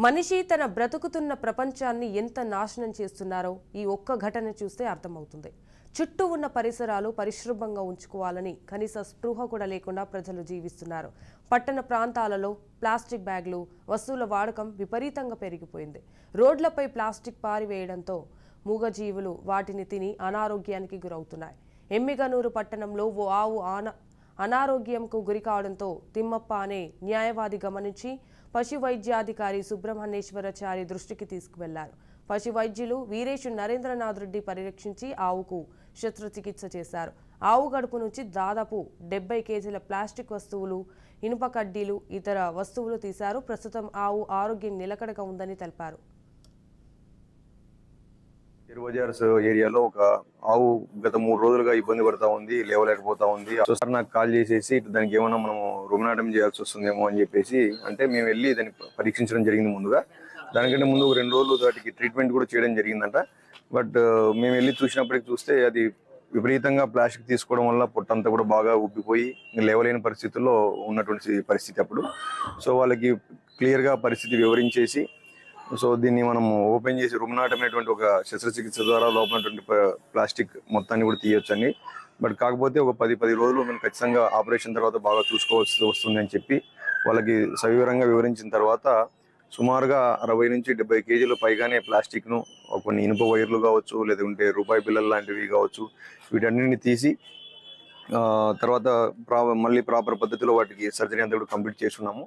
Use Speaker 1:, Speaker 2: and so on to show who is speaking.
Speaker 1: మనిషి తన బ్రతుకుతున్న ప్రపంచాన్ని ఎంత నాశనం చేస్తున్నారో ఈ ఒక్క ఘటన చూస్తే అర్థమవుతుంది. చుట్టూ ఉన్న పరిసరాలు పరిశుభ్రంగా ఉంచుకోవాలని కనీస స్పృహ కూడా లేకుండా ప్రజలు జీవిస్తున్నారు. పట్టణ ప్రాంతాలలో ప్లాస్టిక్ బ్యాగులు, వస్తువుల వాడకం విపరీతంగా పెరిగిపోయింది. రోడ్లపై ప్లాస్టిక్ పారివేయడంతో మూగజీవులు వాటిని తిని అనారోగ్యానికి గురవుతున్నాయి. ఎమ్మిగనూరు పట్టణంలో ఓ ఆవు అనారోగ్యంకు గురికావడంతో తిమ్మప్ప అనే న్యాయవాది గమనించి పశు వైద్యాధికారి సుబ్రహ్మణ్యేశ్వరాచారి దృష్టికి తీసుకువెళ్లారు. పశు వైద్యులు వీరేషు నరేంద్రనాథ్ రెడ్డి పరిరక్షించి ఆవుకు శస్త్రచికిత్స చేశారు. ఆవు గడుపు నుంచి దాదాపు 70 కేజీల ప్లాస్టిక్ వస్తువులు, ఇనుప కడ్డీలు, ఇతర వస్తువులు తీశారు. ప్రస్తుతం ఆవు ఆరోగ్యం నిలకడగా ఉందని తెలిపారు.
Speaker 2: బజార్స్ ఏరియాలో ఒక ఆవు గత 3 రోజులుగా ఇబ్బంది పడతా ఉంది, లేవలేకపోతా ఉంది. సార్ నాకు కాల్ చేసేసి దానికి ఏమన్నా మనము రుమనాటం చేయాల్సి వస్తుందేమో అని చెప్పేసి అంటే మేము వెళ్ళి దాన్ని పరీక్షించడం జరిగింది. ముందుగా దానికంటే ముందు 2 రోజులు వాటికి ట్రీట్మెంట్ కూడా చేయడం జరిగిందంట. బట్ మేము వెళ్ళి చూస్తే అది విపరీతంగా ప్లాస్టిక్ తీసుకోవడం వల్ల పొట్టంతా కూడా బాగా ఉబ్బిపోయి లేవలేని పరిస్థితుల్లో ఉన్నటువంటి పరిస్థితి అప్పుడు. సో వాళ్ళకి క్లియర్గా పరిస్థితి వివరించేసి దీన్ని మనం ఓపెన్ చేసి రుమనాటం అనేటువంటి ఒక శస్త్రచికిత్స ద్వారా లోపలటువంటి ప్లాస్టిక్ మొత్తాన్ని కూడా తీయొచ్చండి. బట్ కాకపోతే ఒక 10 రోజులు మనం ఖచ్చితంగా ఆపరేషన్ తర్వాత బాగా చూసుకోవాల్సి వస్తుంది అని చెప్పి వాళ్ళకి సవివరంగా వివరించిన తర్వాత సుమారుగా 60 నుంచి 70 కేజీలు పైగానే ప్లాస్టిక్ను, కొన్ని ఇనుప వైర్లు కావచ్చు, లేదంటే రూపాయి బిల్లలు లాంటివి కావచ్చు, వీటన్నిటిని తీసి తర్వాత మళ్ళీ ప్రాపర్ పద్ధతిలో వాటికి సర్జరీ అంతా కూడా కంప్లీట్ చేస్తున్నాము.